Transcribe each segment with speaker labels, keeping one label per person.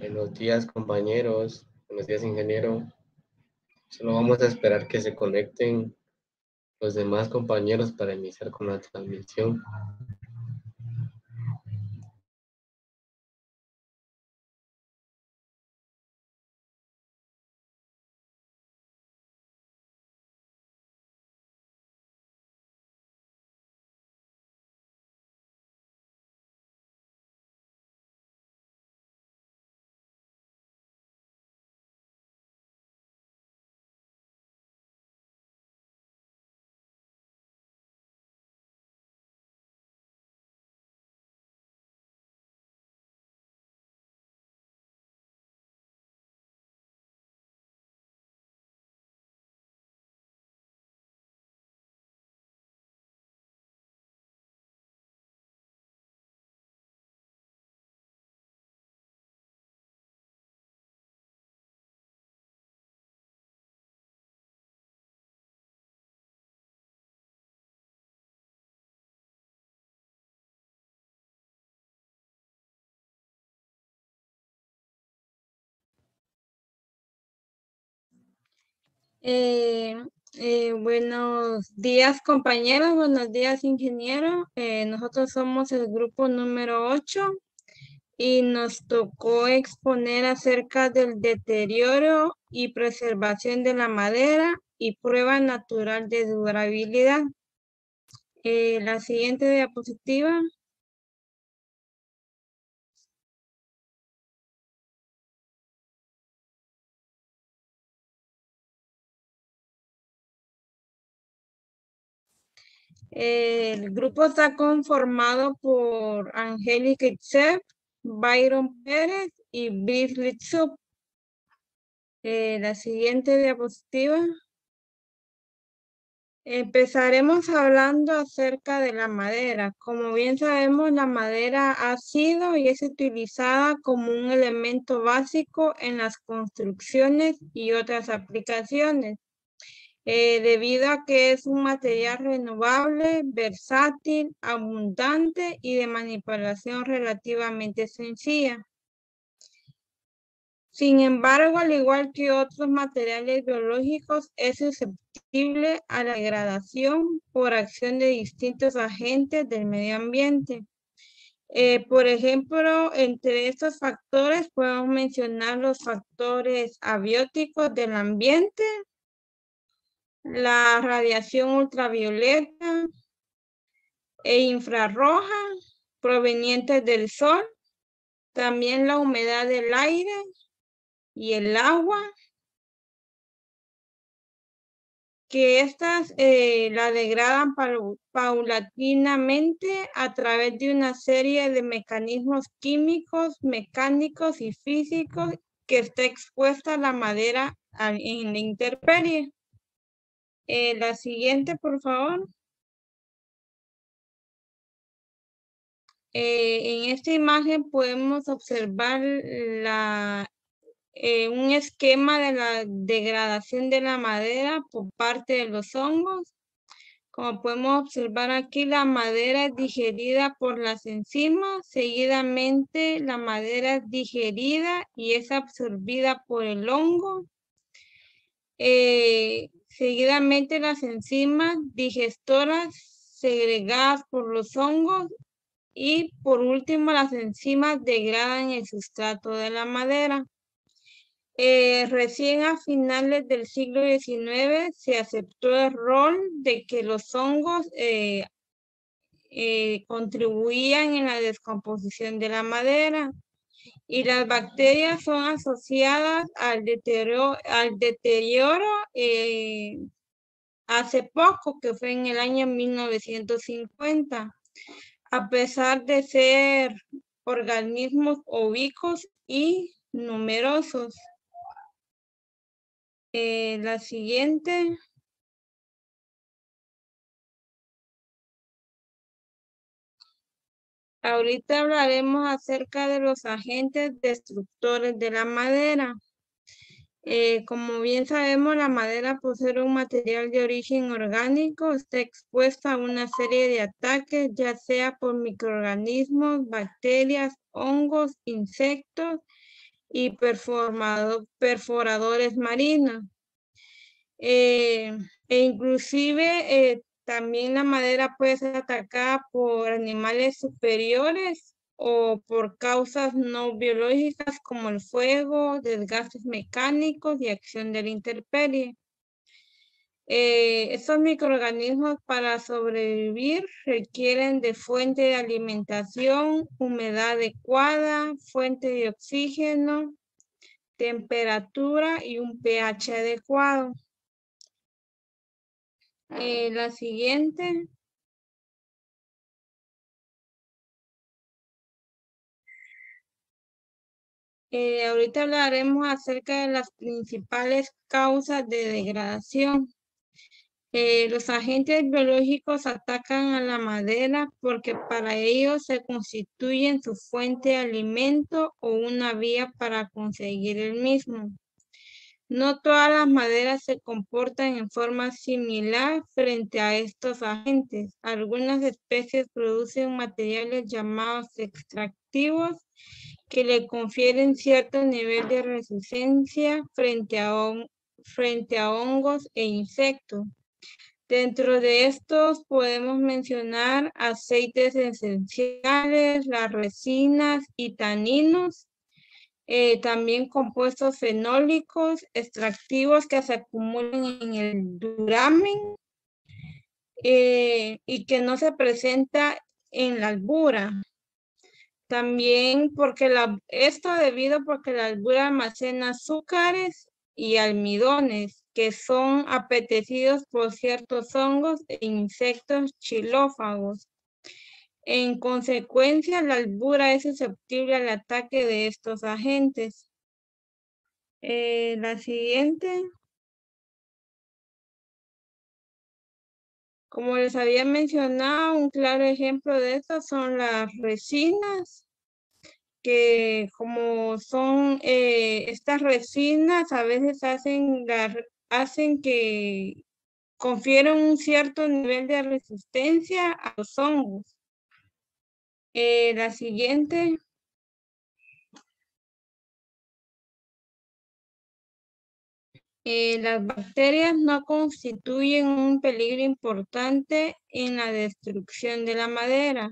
Speaker 1: Buenos días, compañeros. Buenos días, ingeniero. Solo vamos a esperar que se conecten los demás compañeros para iniciar con la transmisión.
Speaker 2: Buenos días, compañeros, buenos días, ingeniero. Nosotros somos el grupo número 8 y nos tocó exponer acerca del deterioro y preservación de la madera y prueba natural de durabilidad. La siguiente diapositiva. El grupo está conformado por Angélica Itzep, Byron Pérez y Brice Litsup. La siguiente diapositiva. Empezaremos hablando acerca de la madera. Como bien sabemos, la madera ha sido y es utilizada como un elemento básico en las construcciones y otras aplicaciones. Debido a que es un material renovable, versátil, abundante y de manipulación relativamente sencilla. Sin embargo, al igual que otros materiales biológicos, es susceptible a la degradación por acción de distintos agentes del medio ambiente. Por ejemplo, entre estos factores podemos mencionar los factores abióticos del ambiente, la radiación ultravioleta e infrarroja provenientes del sol, también la humedad del aire y el agua, que estas la degradan paulatinamente a través de una serie de mecanismos químicos, mecánicos y físicos que está expuesta la madera en la intemperie. La siguiente, por favor. En esta imagen podemos observar un esquema de la degradación de la madera por parte de los hongos. Como podemos observar aquí, la madera es digerida por las enzimas, seguidamente la madera es digerida y es absorbida por el hongo. Seguidamente las enzimas digestoras segregadas por los hongos y por último las enzimas degradan el sustrato de la madera. Recién a finales del siglo XIX se aceptó el rol de que los hongos contribuían en la descomposición de la madera y las bacterias son asociadas al deterioro hace poco, que fue en el año 1950, a pesar de ser organismos ovípacos y numerosos. La siguiente. Ahorita hablaremos acerca de los agentes destructores de la madera. Como bien sabemos, la madera, por ser un material de origen orgánico, está expuesta a una serie de ataques, ya sea por microorganismos, bacterias, hongos, insectos y perforadores marinos. Inclusive también la madera puede ser atacada por animales superiores o por causas no biológicas como el fuego, desgastes mecánicos y acción de la intemperie. Estos microorganismos para sobrevivir requieren de fuente de alimentación, humedad adecuada, fuente de oxígeno, temperatura y un pH adecuado. La siguiente. Ahorita hablaremos acerca de las principales causas de degradación. Los agentes biológicos atacan a la madera porque para ellos se constituyen su fuente de alimento o una vía para conseguir el mismo. No todas las maderas se comportan en forma similar frente a estos agentes. Algunas especies producen materiales llamados extractivos que le confieren cierto nivel de resistencia frente a hongos e insectos. Dentro de estos podemos mencionar aceites esenciales, las resinas y taninos, también compuestos fenólicos, extractivos que se acumulan en el duramen y que no se presenta en la albura. También esto debido porque la albura almacena azúcares y almidones que son apetecidos por ciertos hongos e insectos xilófagos. En consecuencia, la albura es susceptible al ataque de estos agentes. La siguiente. Como les había mencionado, un claro ejemplo de esto son las resinas, que como son estas resinas a veces hacen que confieren un cierto nivel de resistencia a los hongos. La siguiente. Las bacterias no constituyen un peligro importante en la destrucción de la madera.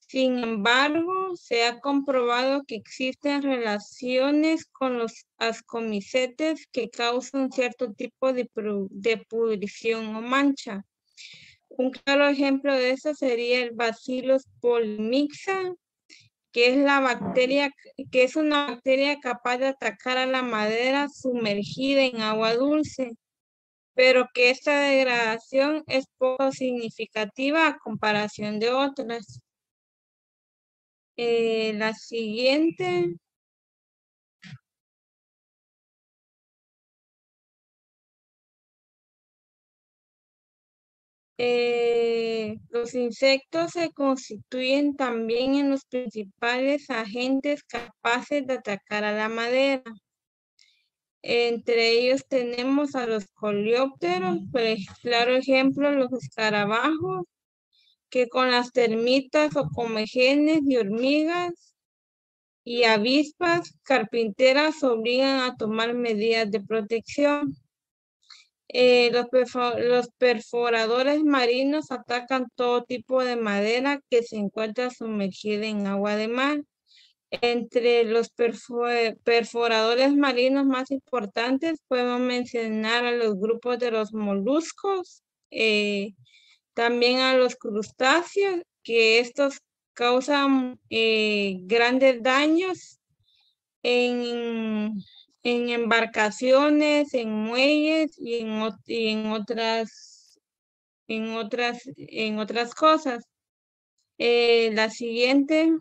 Speaker 2: Sin embargo, se ha comprobado que existen relaciones con los ascomicetes que causan cierto tipo de pudrición o mancha. Un claro ejemplo de eso sería el Bacillus polymixa, que es una bacteria capaz de atacar a la madera sumergida en agua dulce, pero que esta degradación es poco significativa a comparación de otras. La siguiente. Los insectos se constituyen también en los principales agentes capaces de atacar a la madera. Entre ellos tenemos a los coleópteros, pues claro ejemplo, los escarabajos, que con las termitas o comegenes y hormigas y avispas carpinteras obligan a tomar medidas de protección. Los perforadores marinos atacan todo tipo de madera que se encuentra sumergida en agua de mar. Entre los perforadores marinos más importantes podemos mencionar a los grupos de los moluscos, también a los crustáceos, que estos causan grandes daños en embarcaciones, en muelles y en otras cosas. La siguiente.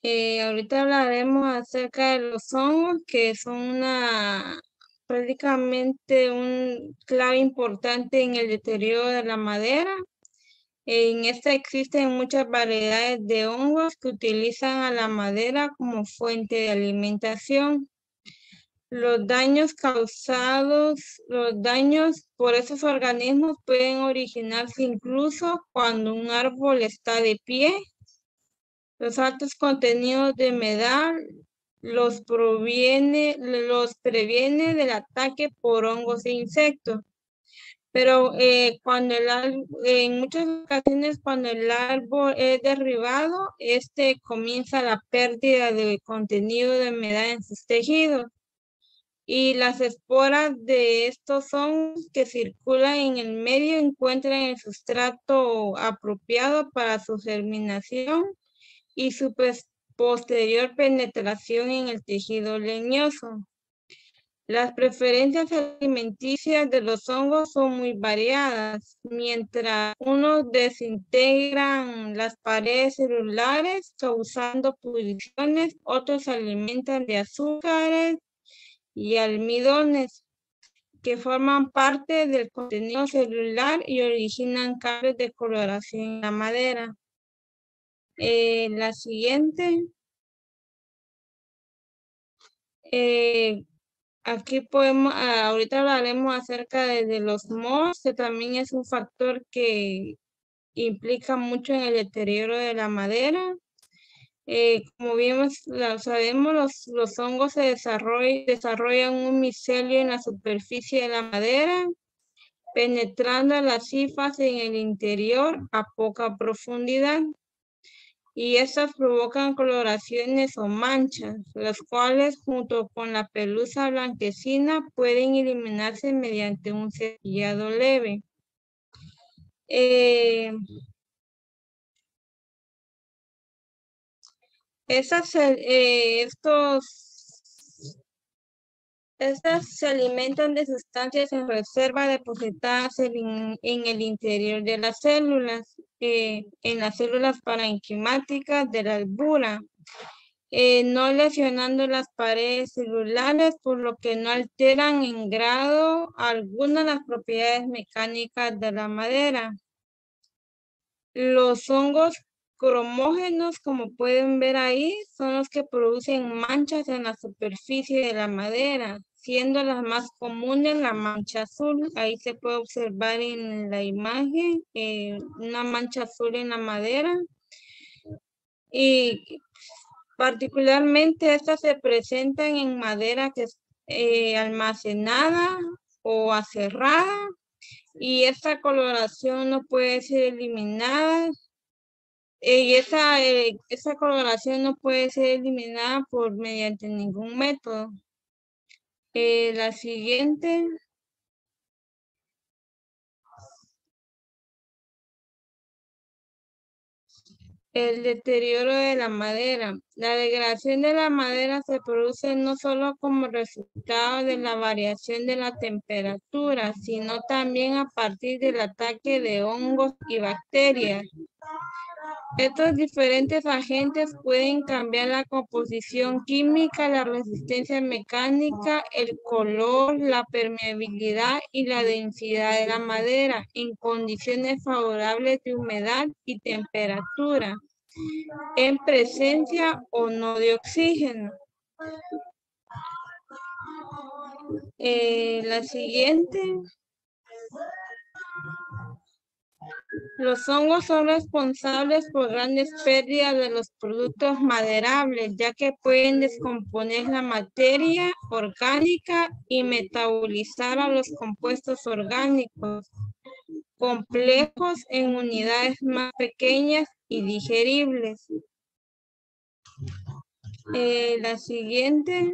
Speaker 2: Ahorita hablaremos acerca de los hongos, que son prácticamente un clave importante en el deterioro de la madera. En esta existen muchas variedades de hongos que utilizan a la madera como fuente de alimentación. Los daños por esos organismos pueden originarse incluso cuando un árbol está de pie. Los altos contenidos de humedad los previene del ataque por hongos e insectos. Pero en muchas ocasiones cuando el árbol es derribado, comienza la pérdida de contenido de humedad en sus tejidos. Y las esporas de estos hongos que circulan en el medio encuentran el sustrato apropiado para su germinación y su posterior penetración en el tejido leñoso. Las preferencias alimenticias de los hongos son muy variadas. Mientras unos desintegran las paredes celulares causando pudriciones, otros se alimentan de azúcares y almidones que forman parte del contenido celular y originan cambios de coloración en la madera. La siguiente. Aquí ahorita hablaremos acerca de los mohos, que también es un factor que implica mucho en el deterioro de la madera. Como bien sabemos, los hongos desarrollan un micelio en la superficie de la madera, penetrando las hifas en el interior a poca profundidad. Y estas provocan coloraciones o manchas, las cuales junto con la pelusa blanquecina pueden eliminarse mediante un cepillado leve. Estas se alimentan de sustancias en reserva depositadas en el interior de las células, en las células parenquimáticas de la albura, no lesionando las paredes celulares, por lo que no alteran en grado alguna las propiedades mecánicas de la madera. Los hongos cromógenos, como pueden ver ahí, son los que producen manchas en la superficie de la madera, siendo las más comunes la mancha azul. Ahí se puede observar en la imagen una mancha azul en la madera. Y particularmente estas se presentan en madera que es almacenada o aserrada, y esta coloración no puede ser eliminada. Y esa coloración no puede ser eliminada mediante ningún método. La siguiente. El deterioro de la madera. La degradación de la madera se produce no solo como resultado de la variación de la temperatura, sino también a partir del ataque de hongos y bacterias. Estos diferentes agentes pueden cambiar la composición química, la resistencia mecánica, el color, la permeabilidad y la densidad de la madera en condiciones favorables de humedad y temperatura, en presencia o no de oxígeno. La siguiente. Los hongos son responsables por grandes pérdidas de los productos maderables, ya que pueden descomponer la materia orgánica y metabolizar a los compuestos orgánicos complejos en unidades más pequeñas y digeribles. La siguiente.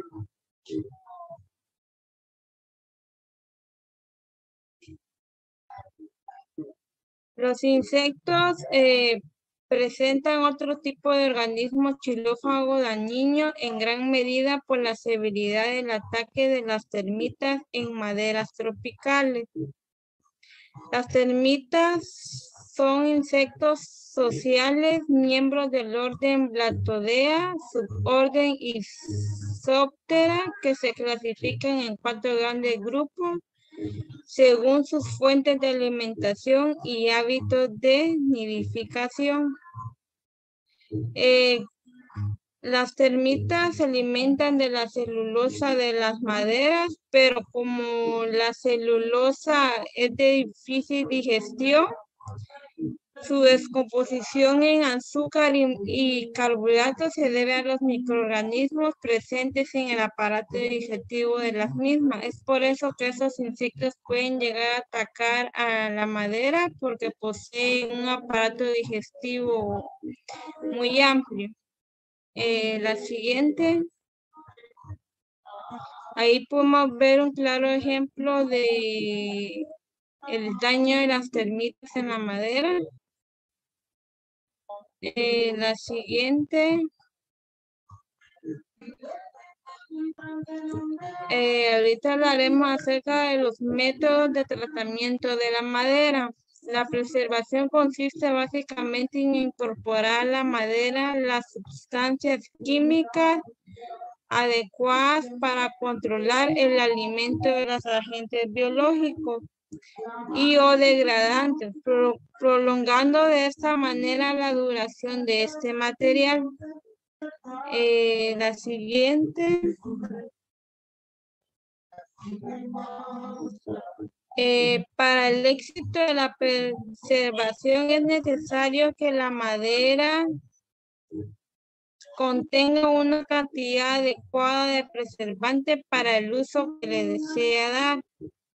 Speaker 2: Los insectos presentan otro tipo de organismo xilófago dañino en gran medida por la severidad del ataque de las termitas en maderas tropicales. Las termitas son insectos sociales, miembros del orden Blatodea, suborden Isoptera, que se clasifican en 4 grandes grupos según sus fuentes de alimentación y hábitos de nidificación. Las termitas se alimentan de la celulosa de las maderas, pero como la celulosa es de difícil digestión, su descomposición en azúcar y carbohidratos se debe a los microorganismos presentes en el aparato digestivo de las mismas. Es por eso que esos insectos pueden llegar a atacar a la madera porque poseen un aparato digestivo muy amplio. La siguiente, ahí podemos ver un claro ejemplo de el daño de las termitas en la madera. La siguiente, ahorita hablaremos acerca de los métodos de tratamiento de la madera. La preservación consiste básicamente en incorporar a la madera las sustancias químicas adecuadas para controlar el alimento de los agentes biológicos y o degradantes, prolongando de esta manera la duración de este material. La siguiente. Para el éxito de la preservación es necesario que la madera contenga una cantidad adecuada de preservante para el uso que le desea dar.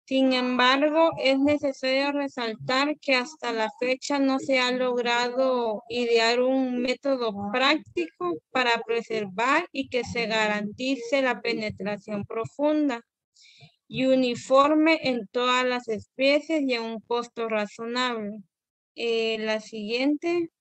Speaker 2: Sin embargo, es necesario resaltar que hasta la fecha no se ha logrado idear un método práctico para preservar y que se garantice la penetración profunda y uniforme en todas las especies y a un costo razonable. La siguiente.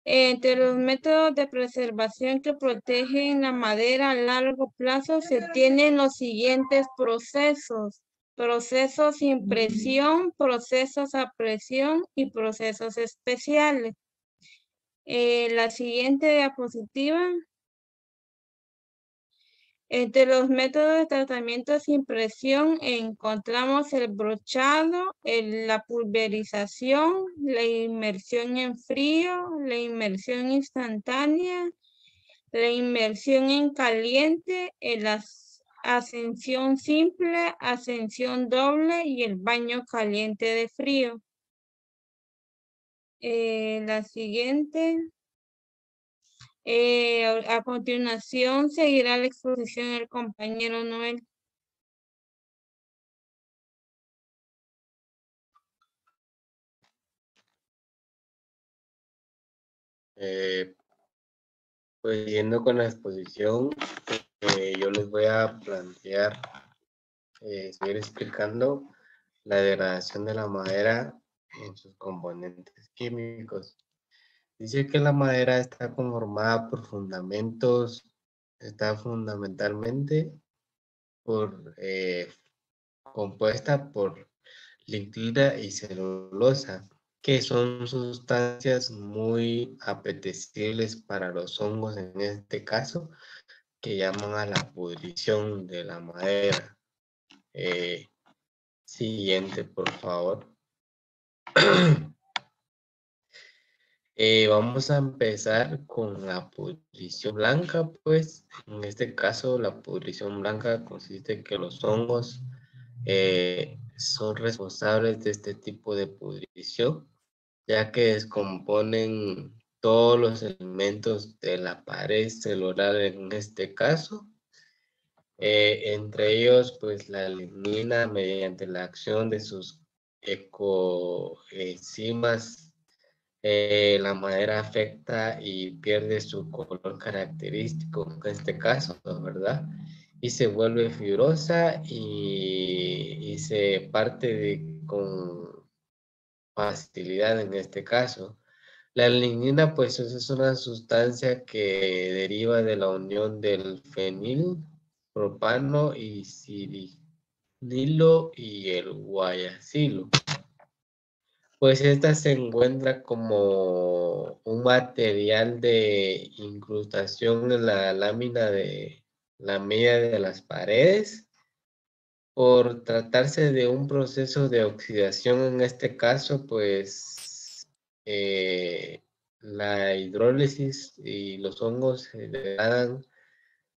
Speaker 2: Entre los métodos de preservación que protegen la madera a largo plazo se tienen los siguientes procesos. Procesos sin presión, procesos a presión y procesos especiales. La siguiente diapositiva. Entre los métodos de tratamiento sin presión encontramos el brochado, la pulverización, la inmersión en frío, la inmersión instantánea, la inmersión en caliente, la ascensión simple, ascensión doble y el baño caliente de frío. La siguiente. A continuación seguirá la exposición del compañero Noel.
Speaker 1: Pues siguiendo con la exposición, yo les voy a plantear, seguir explicando la degradación de la madera en sus componentes químicos. Dice que la madera está conformada por fundamentos, está fundamentalmente compuesta por lignina y celulosa, que son sustancias muy apetecibles para los hongos en este caso, que llaman a la pudrición de la madera. Siguiente, por favor. Vamos a empezar con la pudrición blanca, pues. En este caso, la pudrición blanca consiste en que los hongos son responsables de este tipo de pudrición, ya que descomponen todos los elementos de la pared celular en este caso. Entre ellos, pues la lignina, mediante la acción de sus ecoenzimas, la madera afecta y pierde su color característico, en este caso, ¿verdad? Y se vuelve fibrosa y se parte con facilidad en este caso. La lignina, pues, es una sustancia que deriva de la unión del fenil, propano y cirinilo y el guayacilo. Pues esta se encuentra como un material de incrustación en la lámina de la media de las paredes. Por tratarse de un proceso de oxidación en este caso, pues la hidrólisis y los hongos se degradan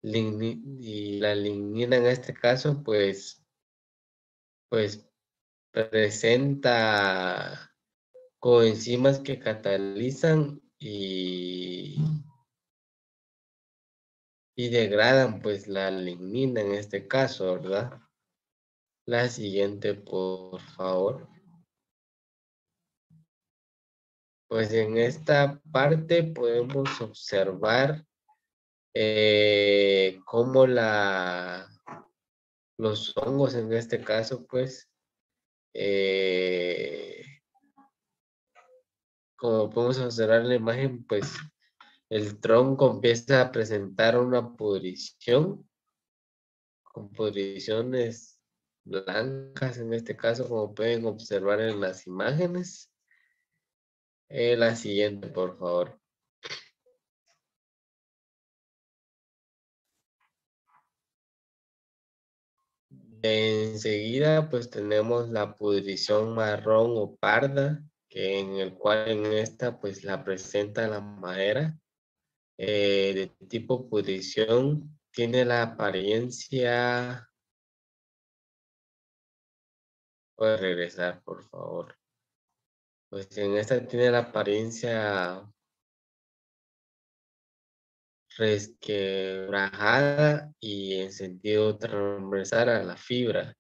Speaker 1: y la lignina en este caso, pues presenta coenzimas que catalizan y degradan pues la lignina en este caso, ¿verdad? La siguiente, por favor. Pues en esta parte podemos observar cómo los hongos en este caso, pues, eh, como podemos observar en la imagen, pues el tronco empieza a presentar una pudrición, con pudriciones blancas en este caso, como pueden observar en las imágenes. La siguiente, por favor. Enseguida, pues tenemos la pudrición marrón o parda, que en el cual en esta, pues la presenta la madera. De tipo pudrición, tiene la apariencia. Puede regresar, por favor. Pues en esta tiene la apariencia resquebrajada y en sentido transversal a la fibra.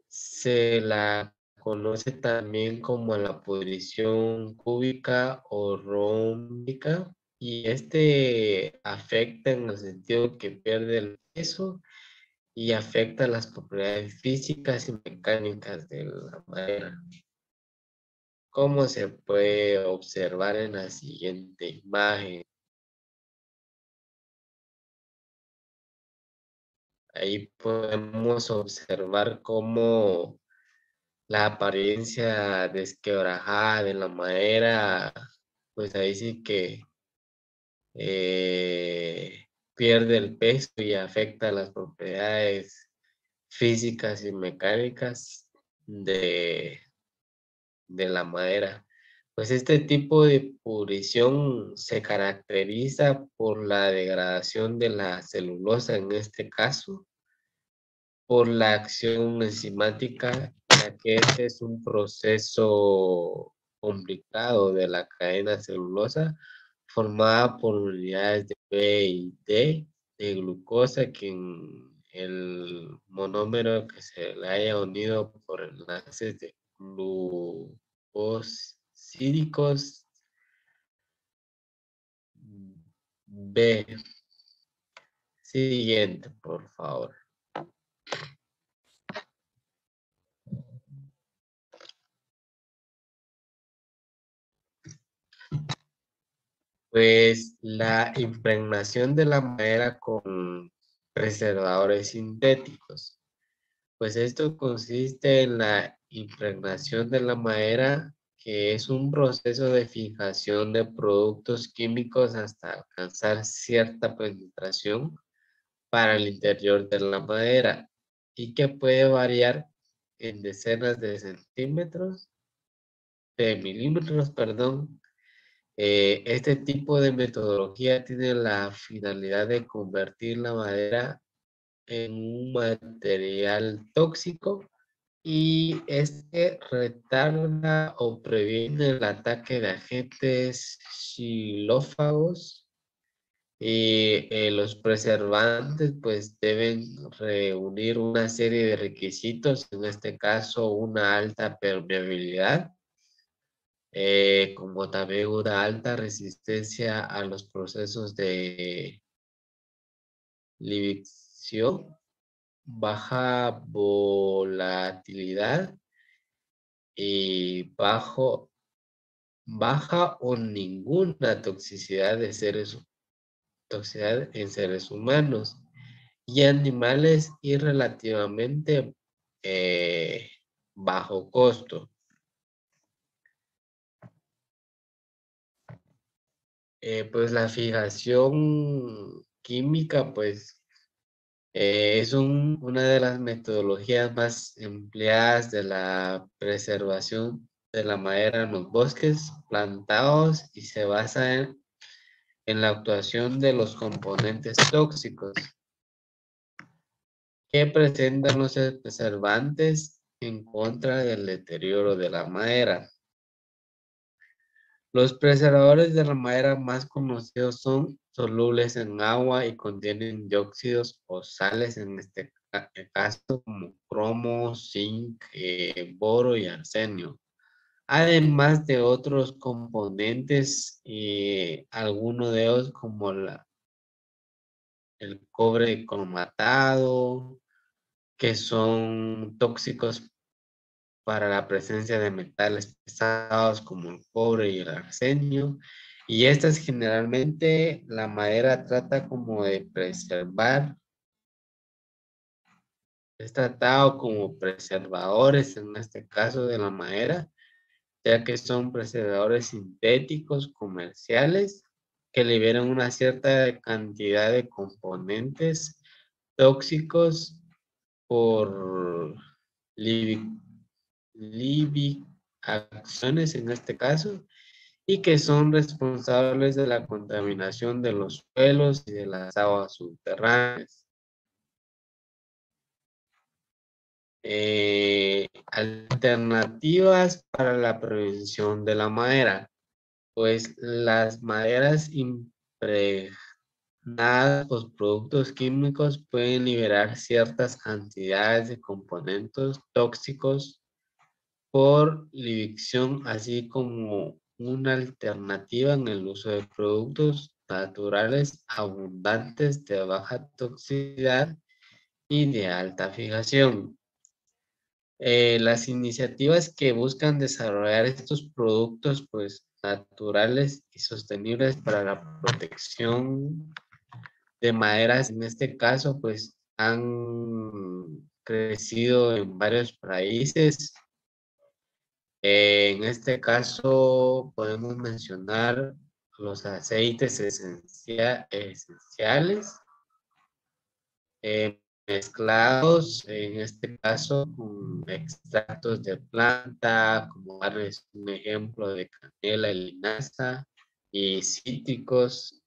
Speaker 1: Se la conoce también como la pudrición cúbica o rómbica y este afecta en el sentido que pierde el peso y afecta las propiedades físicas y mecánicas de la madera. Como se puede observar en la siguiente imagen. Ahí podemos observar cómo la apariencia desquebrajada de la madera, pues ahí sí que pierde el peso y afecta las propiedades físicas y mecánicas de la madera. Pues este tipo de pudrición se caracteriza por la degradación de la celulosa en este caso, por la acción enzimática, ya que este es un proceso complicado de la cadena celulosa formada por unidades de B y D de glucosa que en el monómero que se le haya unido por enlaces de glucosídicos B. Siguiente, por favor. Pues la impregnación de la madera con preservadores sintéticos. Pues esto consiste en la impregnación de la madera, que es un proceso de fijación de productos químicos hasta alcanzar cierta penetración para el interior de la madera y que puede variar en decenas de centímetros, de milímetros, perdón. Este tipo de metodología tiene la finalidad de convertir la madera en un material tóxico y este retarda o previene el ataque de agentes xilófagos y los preservantes pues deben reunir una serie de requisitos, en este caso una alta permeabilidad, como también una alta resistencia a los procesos de lixiviación, baja volatilidad y baja o ninguna toxicidad en seres humanos y animales y relativamente bajo costo. Pues la fijación química, pues es una de las metodologías más empleadas de la preservación de la madera en los bosques plantados y se basa en la actuación de los componentes tóxicos que presentan los preservantes en contra del deterioro de la madera. Los preservadores de la madera más conocidos son solubles en agua y contienen dióxidos o sales, en este caso como cromo, zinc, boro y arsenio. Además de otros componentes, algunos de ellos como el cobre cromatado, que son tóxicos para la presencia de metales pesados como el cobre y el arsenio. Y estas generalmente la madera trata como de preservar, es tratado como preservadores en este caso de la madera, ya que son preservadores sintéticos comerciales que liberan una cierta cantidad de componentes tóxicos por libiacciones en este caso, y que son responsables de la contaminación de los suelos y de las aguas subterráneas. Alternativas para la prevención de la madera. Pues las maderas impregnadas por productos químicos pueden liberar ciertas cantidades de componentes tóxicos por libición, así como una alternativa en el uso de productos naturales abundantes de baja toxicidad y de alta fijación. Las iniciativas que buscan desarrollar estos productos pues naturales y sostenibles para la protección de maderas, en este caso pues han crecido en varios países. En este caso podemos mencionar los aceites esenciales, mezclados, en este caso con extractos de planta, como darles un ejemplo de canela y linaza, y cítricos,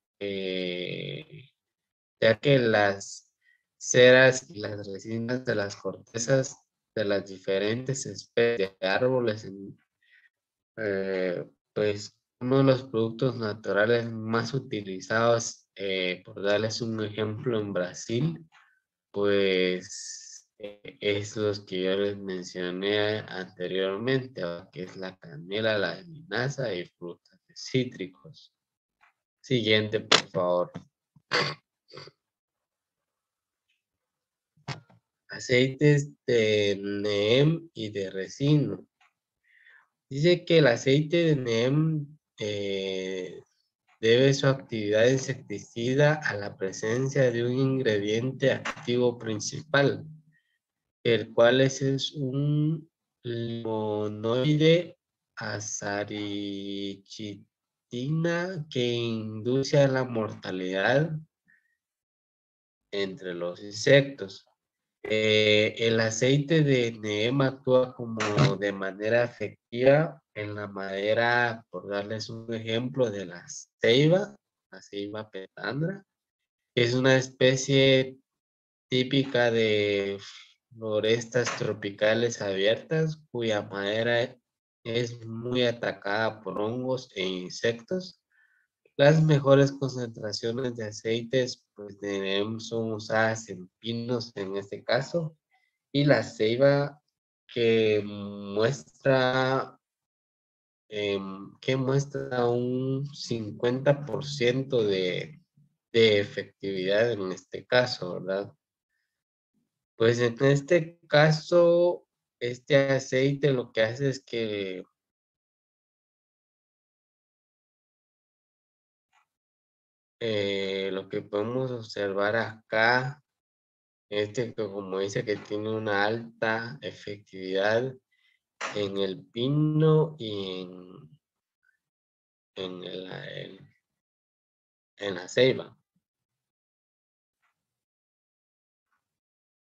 Speaker 1: ya que las ceras y las resinas de las cortezas de las diferentes especies de árboles pues uno de los productos naturales más utilizados, por darles un ejemplo en Brasil, pues es los que yo les mencioné anteriormente, que es la canela, la linaza y frutas de cítricos. Siguiente, por favor. Aceites de neem y de resino. Dice que el aceite de neem debe su actividad insecticida a la presencia de un ingrediente activo principal, el cual es un limonoide azarichitina que induce a la mortalidad entre los insectos. El aceite de neem actúa como de manera efectiva en la madera, por darles un ejemplo de la ceiba petandra, que es una especie típica de florestas tropicales abiertas, cuya madera es muy atacada por hongos e insectos. Las mejores concentraciones de aceites pues, de neem son usadas en pinos en este caso, y la ceiba que muestra un 50% de efectividad en este caso, ¿verdad? Pues en este caso, este aceite lo que hace es que lo que podemos observar acá, que como dice que tiene una alta efectividad en el pino y en, en la ceiba.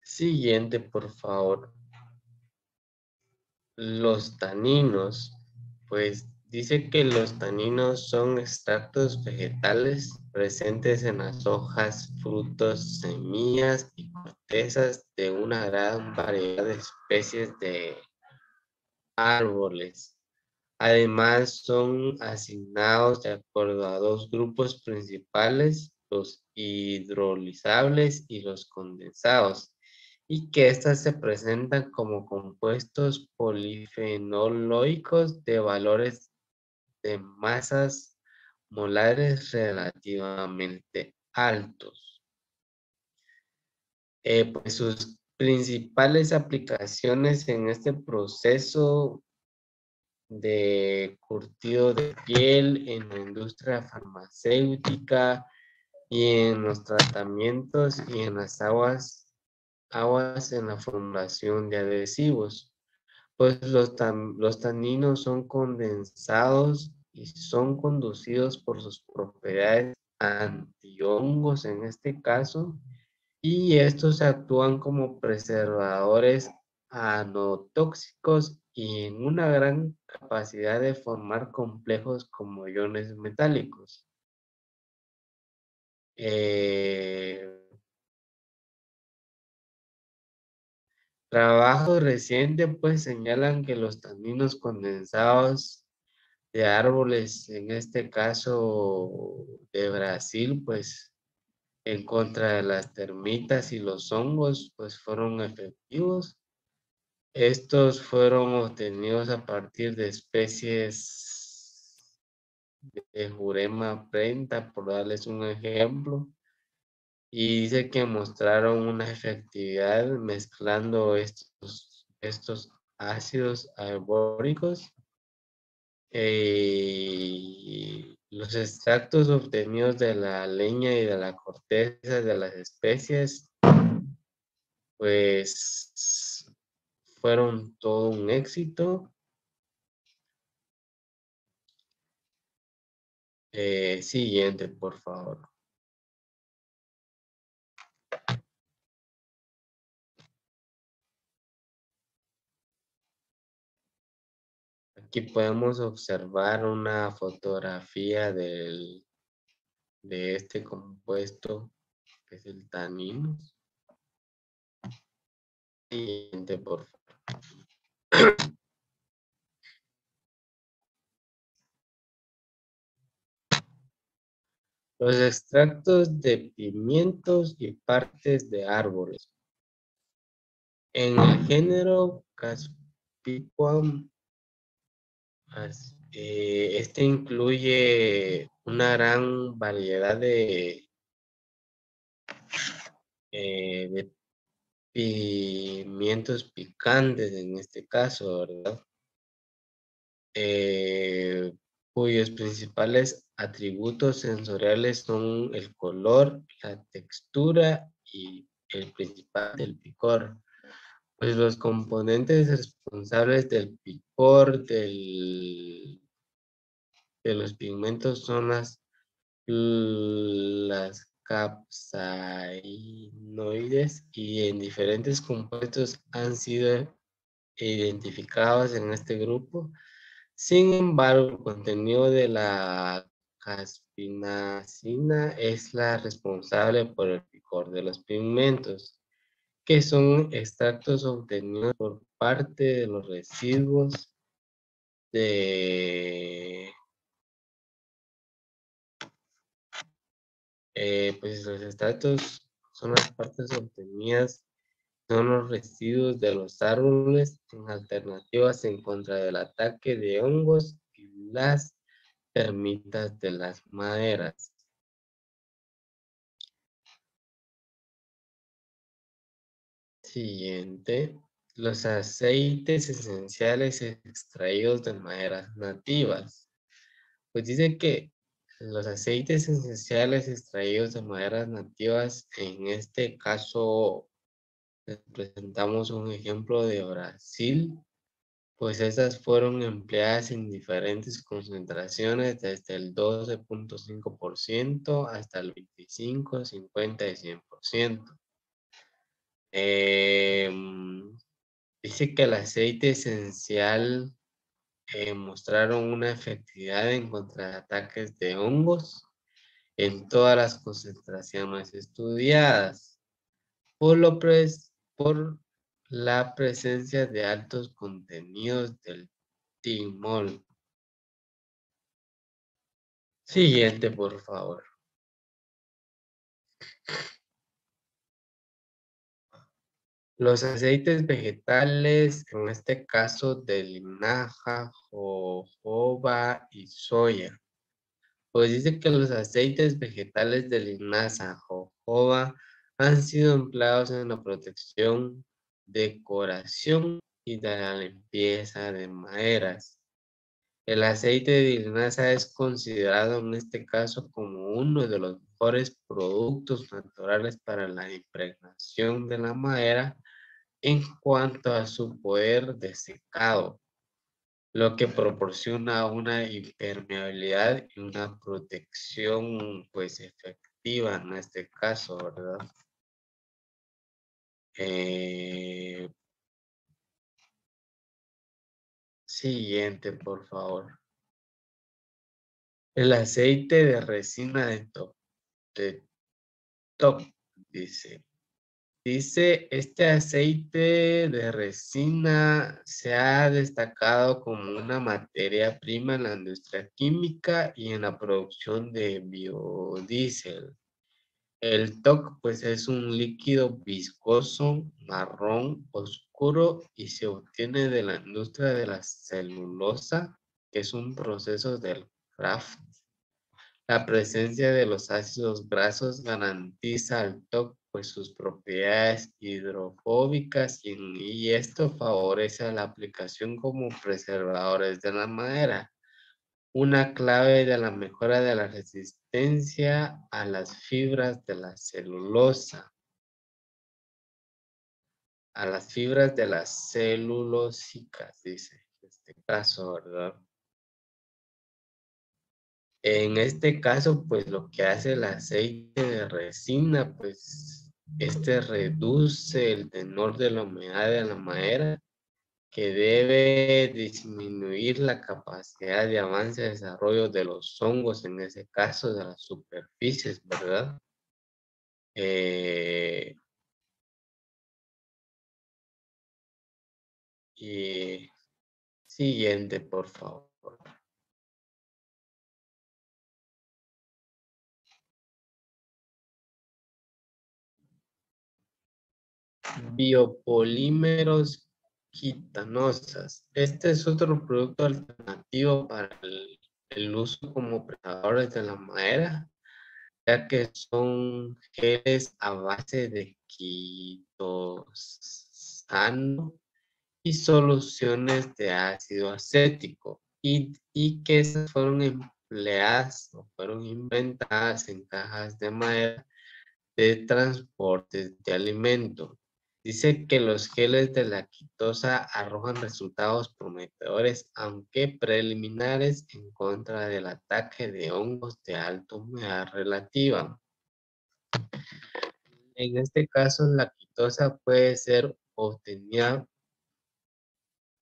Speaker 1: Siguiente, por favor. Los taninos. Pues dice que los taninos son extractos vegetales presentes en las hojas, frutos, semillas y cortezas de una gran variedad de especies de árboles. Además, son asignados de acuerdo a dos grupos principales, los hidrolizables y los condensados, y que éstas se presentan como compuestos polifenoloicos de valores de masas molares relativamente altos. Pues sus principales aplicaciones en este proceso de curtido de piel en la industria farmacéutica y en los tratamientos y en las aguas en la formulación de adhesivos. Pues los taninos son condensados y son conducidos por sus propiedades antihongos en este caso, y estos actúan como preservadores anotóxicos y en una gran capacidad de formar complejos como iones metálicos. Eh, Trabajos recientes pues señalan que los taninos condensados de árboles, en este caso de Brasil, pues en contra de las termitas y los hongos, pues fueron efectivos. Estos fueron obtenidos a partir de especies de Jurema prenta, por darles un ejemplo, y dice que mostraron una efectividad mezclando estos ácidos arbóricos. Los extractos obtenidos de la leña y de la corteza de las especies, pues fueron todo un éxito. Siguiente, por favor. Aquí podemos observar una fotografía de este compuesto, que es el tanino. Siguiente, por favor. Los extractos de pimientos y partes de árboles. En el género Caspicuam, este incluye una gran variedad de pimientos picantes en este caso, ¿verdad? Cuyos principales atributos sensoriales son el color, la textura y el principal del picor. Pues los componentes responsables del picor de los pigmentos son las capsaicinoides, y en diferentes compuestos han sido identificados en este grupo. Sin embargo, el contenido de la caspinacina es la responsable por el picor de los pigmentos, que son extractos obtenidos por parte de los residuos de, pues los extractos son las partes obtenidas, son los residuos de los árboles en alternativas en contra del ataque de hongos y las termitas de las maderas. Siguiente. Los aceites esenciales extraídos de maderas nativas. Pues dice que los aceites esenciales extraídos de maderas nativas, en este caso les presentamos un ejemplo de Brasil, pues esas fueron empleadas en diferentes concentraciones desde el 12.5% hasta el 25, 50 y 100%. Dice que el aceite esencial mostraron una efectividad en contra de ataques de hongos en todas las concentraciones estudiadas, por la presencia de altos contenidos del timol. Siguiente, por favor. Los aceites vegetales, en este caso de linaza, jojoba y soya. Pues dice que los aceites vegetales de linaza, jojoba, han sido empleados en la protección, decoración y de la limpieza de maderas. El aceite de linaza es considerado en este caso como uno de los mejores productos naturales para la impregnación de la madera en cuanto a su poder de secado, lo que proporciona una impermeabilidad y una protección pues efectiva en este caso, ¿verdad? Eh, Siguiente, por favor. El aceite de resina de top, dice. Dice, este aceite de resina se ha destacado como una materia prima en la industria química y en la producción de biodiesel. El TOC, pues, es un líquido viscoso, marrón, oscuro y se obtiene de la industria de la celulosa, que es un proceso del craft. La presencia de los ácidos grasos garantiza al TOC pues, sus propiedades hidrofóbicas y esto favorece la aplicación como preservadores de la madera. Una clave de la mejora de la resistencia a las fibras de la celulosa, a las fibras de las celulosicas, dice, en este caso, ¿verdad? En este caso, pues lo que hace el aceite de resina, pues este reduce el tenor de la humedad de la madera, que debe disminuir la capacidad de avance y desarrollo de los hongos, en ese caso de las superficies, ¿verdad? Eh, y siguiente, por favor. Biopolímeros quitanosas. Este es otro producto alternativo para el uso como preparadores de la madera, ya que son geles a base de quitosano y soluciones de ácido acético, y que esas fueron empleadas o fueron inventadas en cajas de madera de transportes de alimento. Dice que los geles de la quitosa arrojan resultados prometedores, aunque preliminares, en contra del ataque de hongos de alta humedad relativa. En este caso, la quitosa puede ser obtenida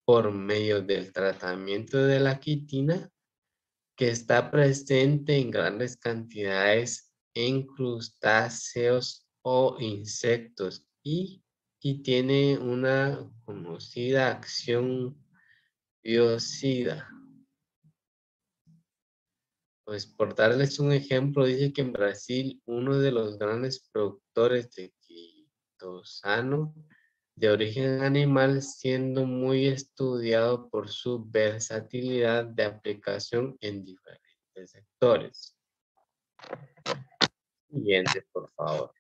Speaker 1: por medio del tratamiento de la quitina, que está presente en grandes cantidades en crustáceos o insectos y tiene una conocida acción biocida. Pues por darles un ejemplo, dice que en Brasil uno de los grandes productores de quitosano de origen animal, siendo muy estudiado por su versatilidad de aplicación en diferentes sectores. Siguiente, por favor.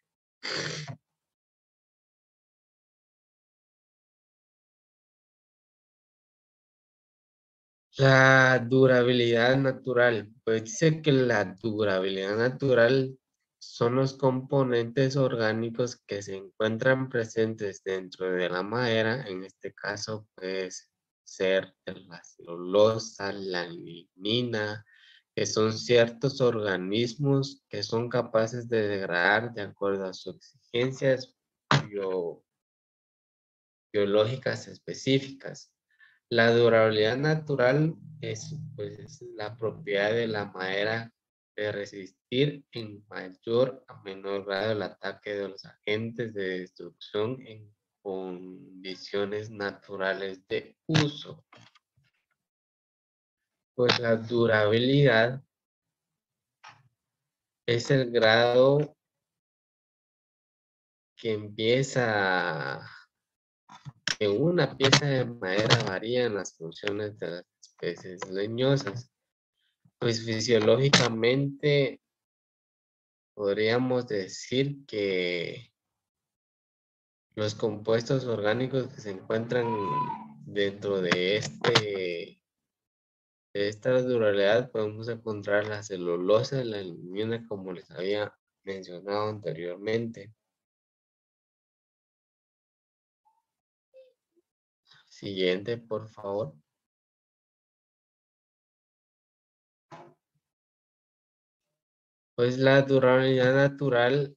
Speaker 1: La durabilidad natural. Pues dice que la durabilidad natural son los componentes orgánicos que se encuentran presentes dentro de la madera. En este caso puede ser la celulosa, la lignina, que son ciertos organismos que son capaces de degradar de acuerdo a sus exigencias biológicas específicas. La durabilidad natural es, pues, es la propiedad de la madera de resistir en mayor a menor grado el ataque de los agentes de destrucción en condiciones naturales de uso. Pues la durabilidad es el grado que empieza que una pieza de madera varía en las funciones de las especies leñosas. Pues fisiológicamente podríamos decir que los compuestos orgánicos que se encuentran dentro de esta durabilidad podemos encontrar la celulosa y la aluminio como les había mencionado anteriormente. Siguiente, por favor. Pues la durabilidad natural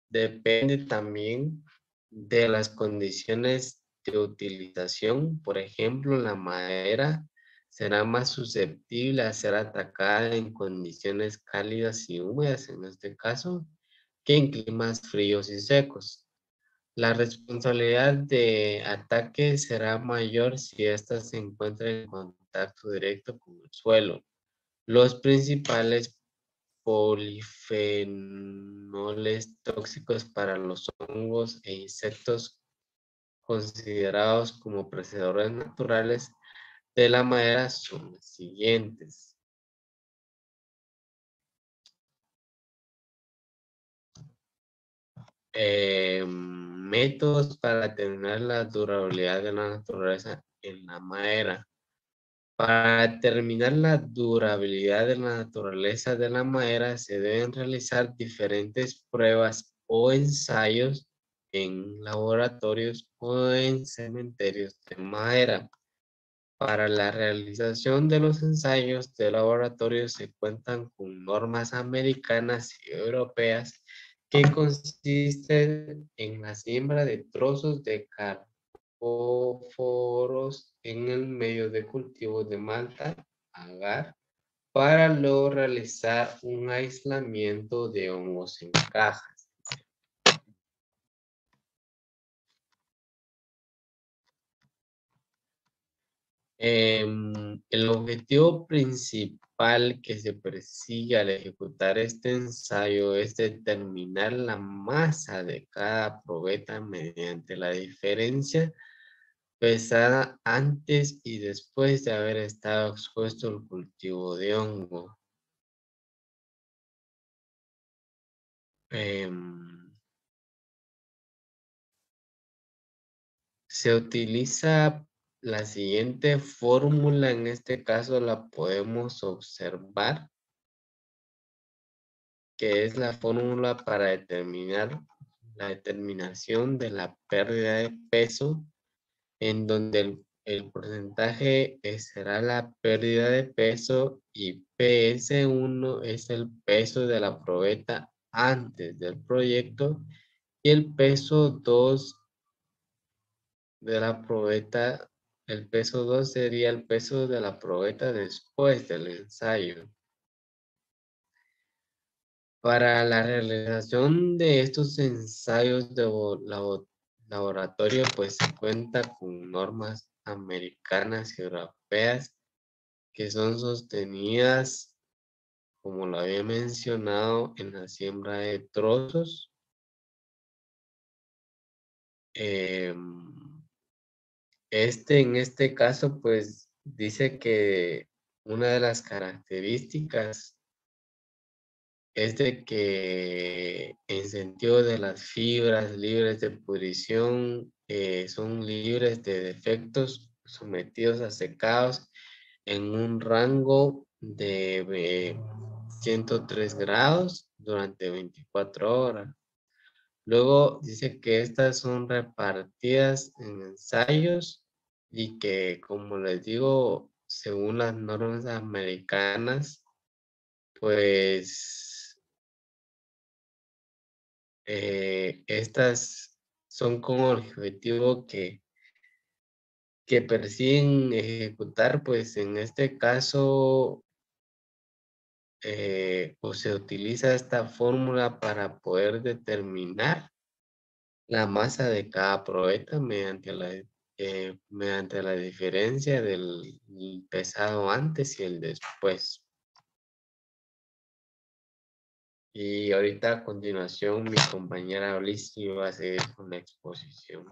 Speaker 1: depende también de las condiciones de utilización. Por ejemplo, la madera será más susceptible a ser atacada en condiciones cálidas y húmedas, en este caso, que en climas fríos y secos. La responsabilidad de ataque será mayor si ésta se encuentra en contacto directo con el suelo. Los principales polifenoles tóxicos para los hongos e insectos considerados como predadores naturales de la madera son los siguientes. Métodos para determinar la durabilidad de la naturaleza en la madera. Para determinar la durabilidad de la naturaleza de la madera se deben realizar diferentes pruebas o ensayos en laboratorios o en cementerios de madera. Para la realización de los ensayos de laboratorio se cuentan con normas americanas y europeas que consisten en la siembra de trozos de carpóforos en el medio de cultivo de malta, agar, para luego realizar un aislamiento de hongos en cajas. El objetivo principal que se persigue al ejecutar este ensayo es determinar la masa de cada probeta mediante la diferencia pesada antes y después de haber estado expuesto al cultivo de hongo. Se utiliza la siguiente fórmula, en este caso la podemos observar, que es la fórmula para determinar la determinación de la pérdida de peso, en donde el porcentaje será la pérdida de peso y PS1 es el peso de la probeta antes del proyecto y el peso 2 de la probeta, el peso 2 sería el peso de la probeta después del ensayo. Para la realización de estos ensayos de laboratorio, pues se cuenta con normas americanas y europeas que son sostenidas, como lo había mencionado, en la siembra de trozos. En este caso, pues dice que una de las características es de que en sentido de las fibras libres de pudrición son libres de defectos sometidos a secados en un rango de 103 grados durante 24 horas. Luego dice que estas son repartidas en ensayos y que, como les digo, según las normas americanas, pues estas son con el objetivo que que persiguen ejecutar, pues en este caso, pues se utiliza esta fórmula para poder determinar la masa de cada probeta mediante la diferencia del pesado antes y el después. Y ahorita a continuación mi compañera Oliski va a seguir con la exposición.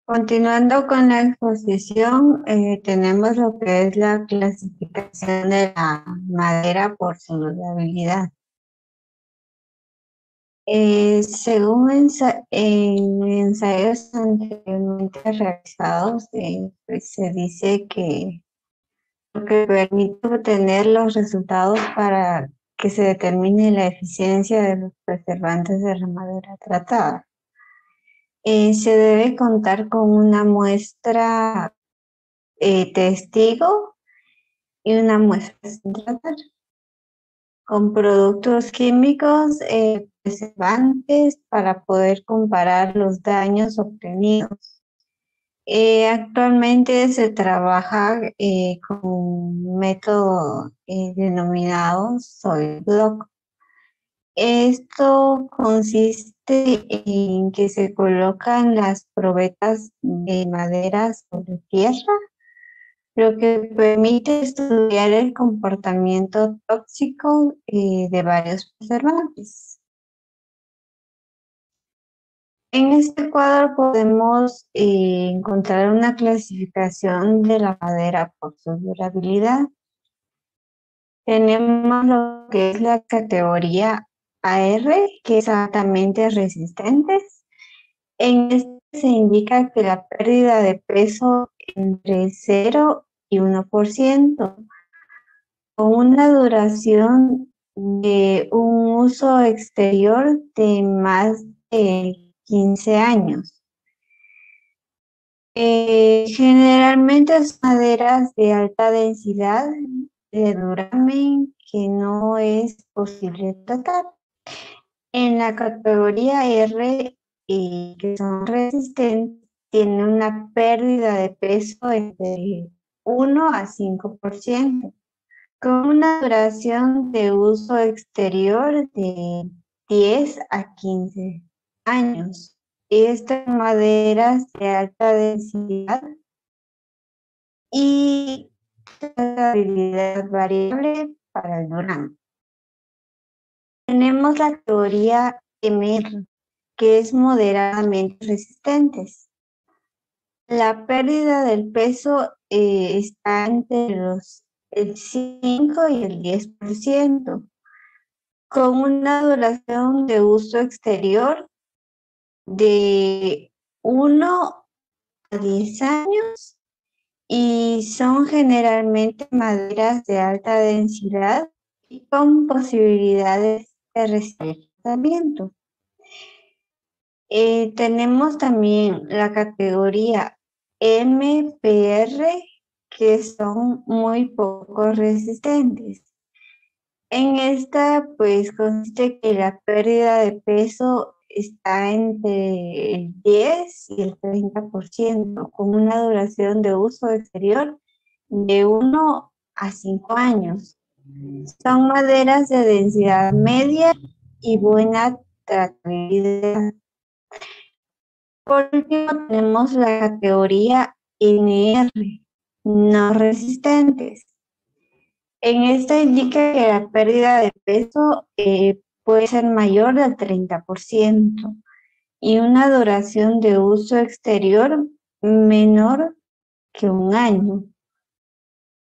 Speaker 2: Continuando con la exposición, tenemos lo que es la clasificación de la madera por su durabilidad. Según ensayos anteriormente realizados, pues se dice que lo que permite obtener los resultados para que se determine la eficiencia de los preservantes de la madera tratada. Se debe contar con una muestra testigo y una muestra sin tratar, con productos químicos preservantes para poder comparar los daños obtenidos. Actualmente se trabaja con un método denominado Soil Block. Esto consiste en que se colocan las probetas de madera sobre tierra, lo que permite estudiar el comportamiento tóxico de varios preservantes. En este cuadro podemos encontrar una clasificación de la madera por su durabilidad. Tenemos lo que es la categoría AR, que es altamente resistentes. En este se indica que la pérdida de peso entre 0 y 1%, con una duración de un uso exterior de más de 15 años. Generalmente son maderas de alta densidad de duramen que no es posible tratar. En la categoría R, que son resistentes, tienen una pérdida de peso entre 1 a 5%, con una duración de uso exterior de 10 a 15 años. Estas maderas de alta densidad y habilidad variable para el durán. Tenemos la categoría MR, que es moderadamente resistentes. La pérdida del peso está entre el 5 y el 10%, con una duración de uso exterior de 1 a 10 años y son generalmente maderas de alta densidad y con posibilidades de resistimiento. Tenemos también la categoría MPR, que son muy poco resistentes. En esta, pues, consiste que la pérdida de peso está entre el 10 y el 30%, con una duración de uso exterior de 1 a 5 años. Son maderas de densidad media y buena tratabilidad. Por último, tenemos la categoría NR, no resistentes. En esta indica que la pérdida de peso puede ser mayor del 30% y una duración de uso exterior menor que un año.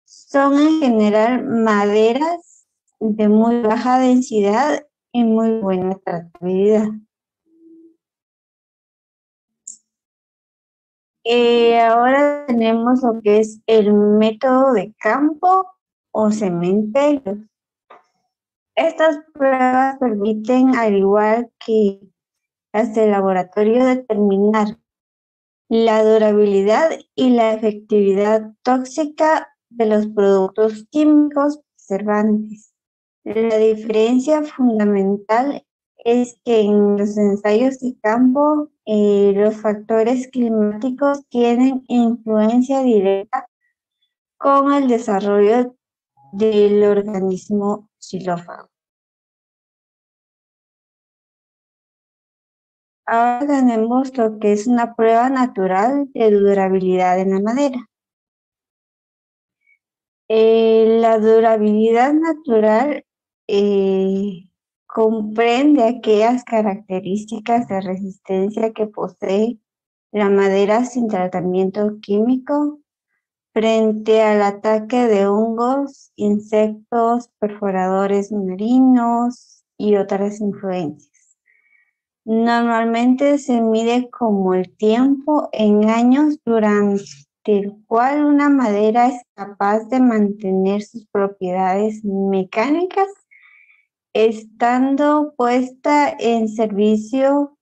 Speaker 2: Son en general maderas de muy baja densidad y muy buena tratabilidad. Ahora tenemos lo que es el método de campo o cementerio. Estas pruebas permiten, al igual que las de laboratorio, determinar la durabilidad y la efectividad tóxica de los productos químicos
Speaker 3: Cervantes. La diferencia fundamental es que en los ensayos de campo los factores climáticos tienen influencia directa con el desarrollo del organismo xilófago. Ahora tenemos lo que es una prueba natural de durabilidad en la madera. La durabilidad natural comprende aquellas características de resistencia que posee la madera sin tratamiento químico frente al ataque de hongos, insectos, perforadores marinos y otras influencias. Normalmente se mide como el tiempo en años durante el cual una madera es capaz de mantener sus propiedades mecánicas estando puesta en servicio,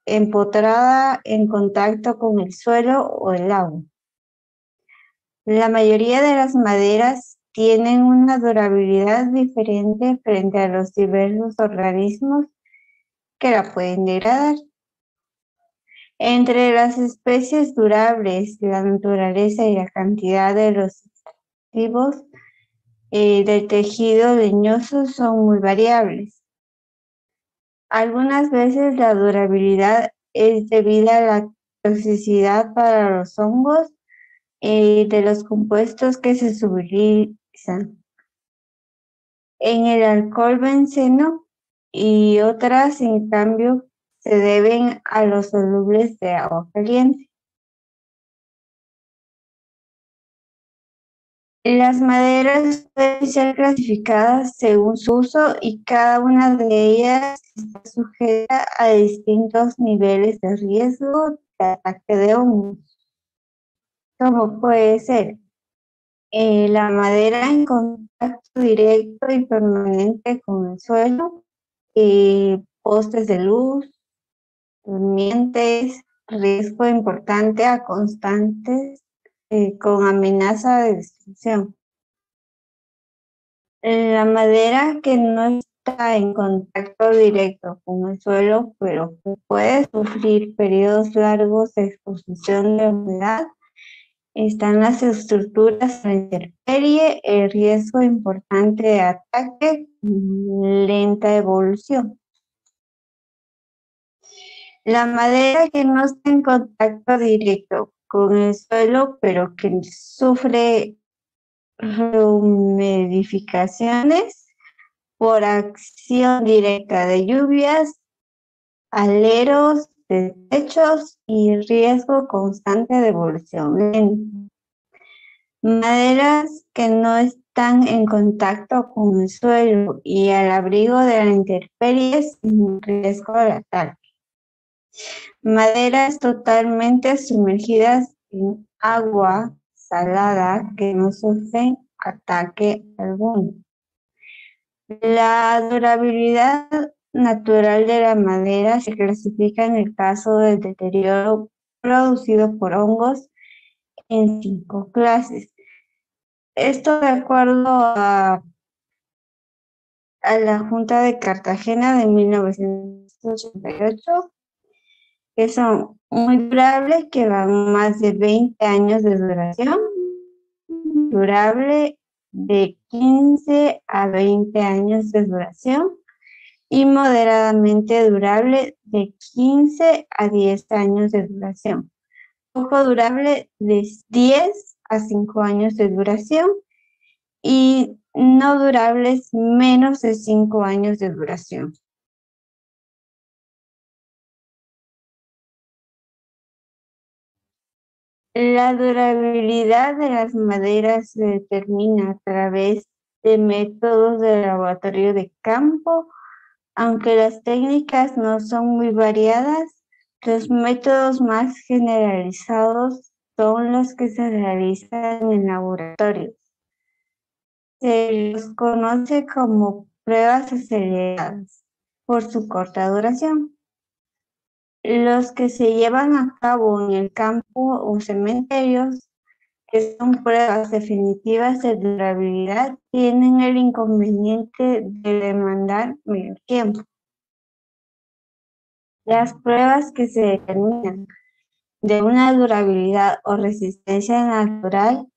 Speaker 3: empotrada en contacto con el suelo o el agua. La mayoría de las maderas tienen una durabilidad diferente frente a los diversos organismos que la pueden degradar. Entre las especies durables, la naturaleza y la cantidad de los activos del tejido leñoso son muy variables. Algunas veces la durabilidad es debida a la toxicidad para los hongos de los compuestos que se sublizan en el alcohol benceno, y otras, en cambio, se deben a los solubles de agua caliente. Las maderas pueden ser clasificadas según su uso y cada una de ellas está sujeta a distintos niveles de riesgo de ataque de hongos, como puede ser la madera en contacto directo y permanente con el suelo, postes de luz, durmientes, riesgo importante a constantes con amenaza de destrucción. La madera que no está en contacto directo con el suelo, pero que puede sufrir periodos largos de exposición de humedad, están las estructuras a la intemperie, el riesgo importante de ataque, lenta evolución. La madera que no está en contacto directo con el suelo, pero que sufre rehumidificaciones por acción directa de lluvias, aleros, desechos y riesgo constante de evolución lenta. Maderas que no están en contacto con el suelo y al abrigo de la intemperie sin riesgo de ataque. Maderas totalmente sumergidas en agua salada que no sufren ataque alguno. La durabilidad natural de la madera se clasifica en el caso del deterioro producido por hongos en 5 clases. Esto de acuerdo a la Junta de Cartagena de 1988, que son muy durables, que van más de 20 años de duración, durable de 15 a 20 años de duración y moderadamente durable de 15 a 10 años de duración. Poco durable de 10 a 5 años de duración y no durables menos de 5 años de duración. La durabilidad de las maderas se determina a través de métodos de laboratorio de campo. Aunque las técnicas no son muy variadas, los métodos más generalizados son los que se realizan en laboratorios. Se los conoce como pruebas aceleradas por su corta duración. Los que se llevan a cabo en el campo o cementerios que son pruebas definitivas de durabilidad, tienen el inconveniente de demandar menos tiempo. Las pruebas que se determinan de una durabilidad o resistencia natural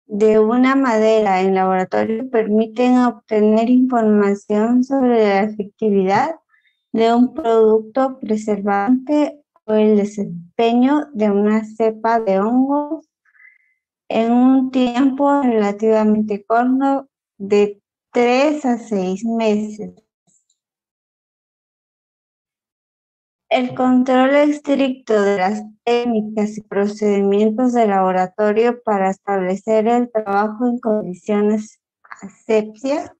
Speaker 3: de una madera en laboratorio permiten obtener información sobre la efectividad de un producto preservante o el desempeño de una cepa de hongos en un tiempo relativamente corto de 3 a 6 meses. El control estricto de las técnicas y procedimientos de laboratorio para establecer el trabajo en condiciones asepsia,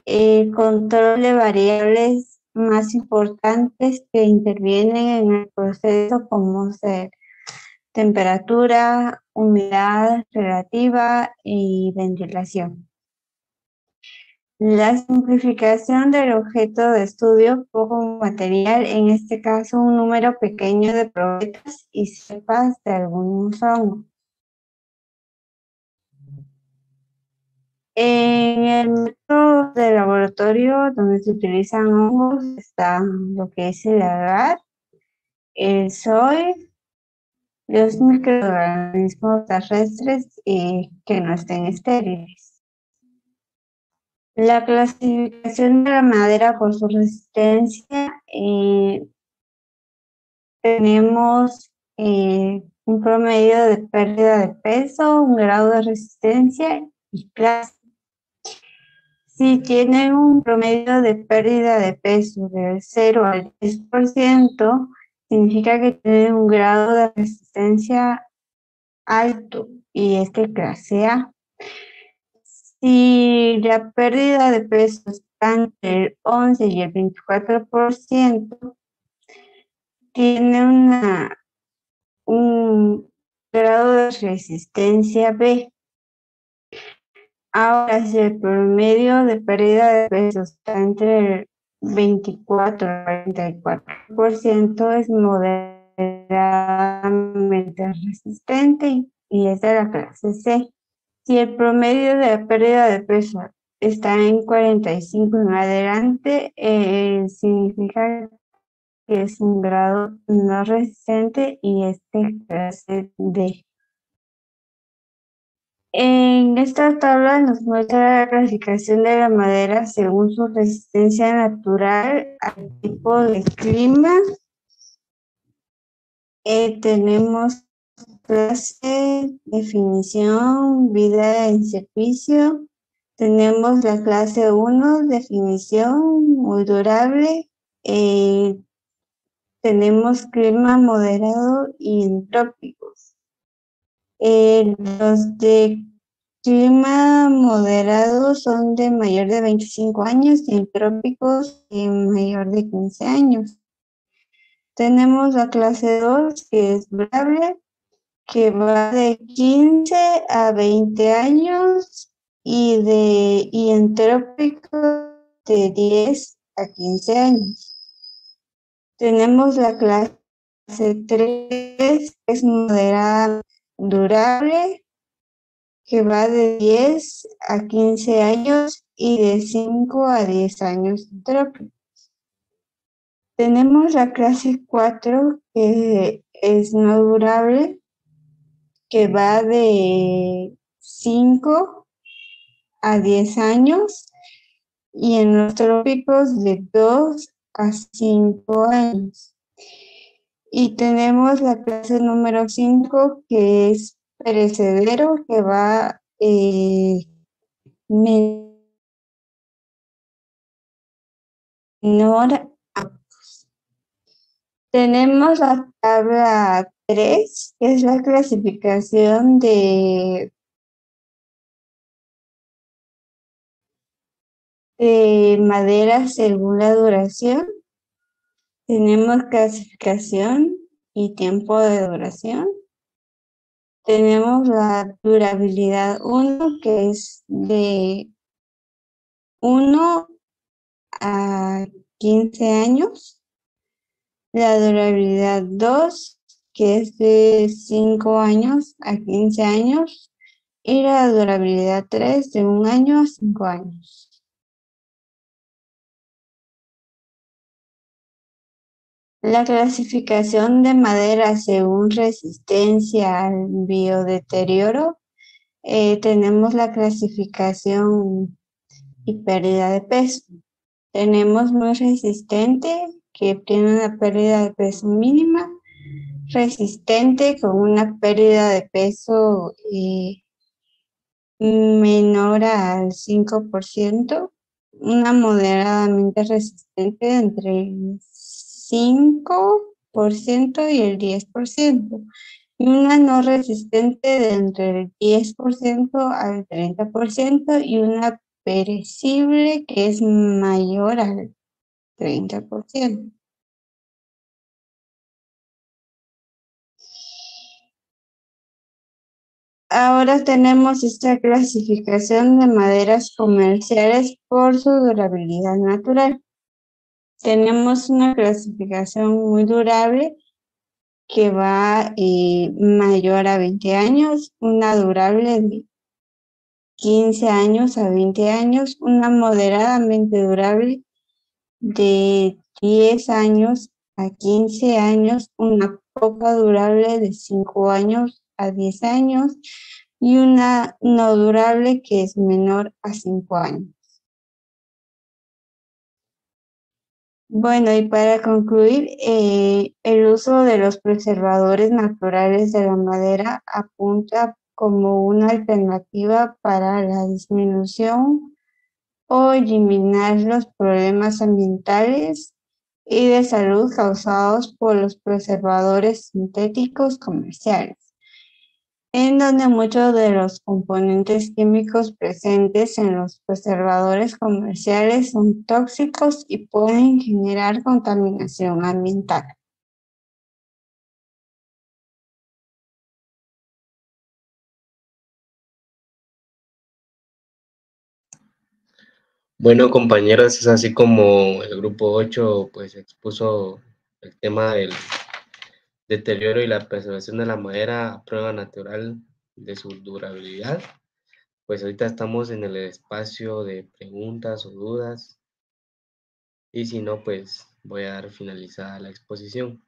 Speaker 3: el control de variables más importantes que intervienen en el proceso, como ser temperatura, humedad relativa y ventilación. La simplificación del objeto de estudio como material, en este caso un número pequeño de probetas y cepas de algunos hongos. En el método de laboratorio donde se utilizan hongos está lo que es el agar, el soy, los microorganismos terrestres que no estén estériles. La clasificación de la madera por su resistencia, tenemos un promedio de pérdida de peso, un grado de resistencia y clase. Si tienen un promedio de pérdida de peso del 0 al 10%, significa que tienen un grado de resistencia alto y es de clase A. Si la pérdida de peso está entre el 11 y el 24%, tiene un grado de resistencia B. Ahora, si el promedio de pérdida de peso está entre el 24 y el 44%, es moderadamente resistente y es de la clase C. Si el promedio de la pérdida de peso está en 45 en adelante, significa que es un grado no resistente y es de clase D. En esta tabla nos muestra la clasificación de la madera según su resistencia natural al tipo de clima. Tenemos clase, definición, vida en servicio. Tenemos la clase 1, definición, muy durable. Tenemos clima moderado y en trópicos. Los de clima moderado son de mayor de 25 años y en trópicos mayor de 15 años. Tenemos la clase 2, que es durable, que va de 15 a 20 años y en trópicos de 10 a 15 años. Tenemos la clase 3, que es moderada durable, que va de 10 a 15 años y de 5 a 10 años en trópicos. Tenemos la clase 4, que es no durable, que va de 5 a 10 años y en los trópicos de 2 a 5 años. Y tenemos la clase número 5, que es perecedero, que va menor. Tenemos la tabla 3, que es la clasificación de madera según la duración. Tenemos clasificación y tiempo de duración. Tenemos la durabilidad 1, que es de 1 a 15 años. La durabilidad 2, que es de 5 años a 15 años, y la durabilidad 3 de 1 año a 5 años. La clasificación de madera según resistencia al biodeterioro, tenemos la clasificación y pérdida de peso. Tenemos muy resistente, que tiene una pérdida de peso mínima, resistente con una pérdida de peso menor al 5%, una moderadamente resistente entre el 5% y el 10%, y una no resistente de entre el 10% al 30%, y una perecible que es mayor al 30%. Ahora tenemos esta clasificación de maderas comerciales por su durabilidad natural. Tenemos una clasificación muy durable que va mayor a 20 años, una durable de 15 años a 20 años, una moderadamente durable de 10 años a 15 años, una poco durable de 5 años a 10 años y una no durable que es menor a 5 años. Bueno, y para concluir, el uso de los preservadores naturales de la madera apunta como una alternativa para la disminución o eliminar los problemas ambientales y de salud causados por los preservadores sintéticos comerciales, en donde muchos de los componentes químicos presentes en los preservadores comerciales son tóxicos y pueden generar contaminación ambiental.
Speaker 1: Bueno, compañeros, es así como el grupo 8 pues expuso el tema del deterioro y la preservación de la madera a prueba natural de su durabilidad. Pues ahorita estamos en el espacio de preguntas o dudas, y si no, pues voy a dar finalizada la exposición.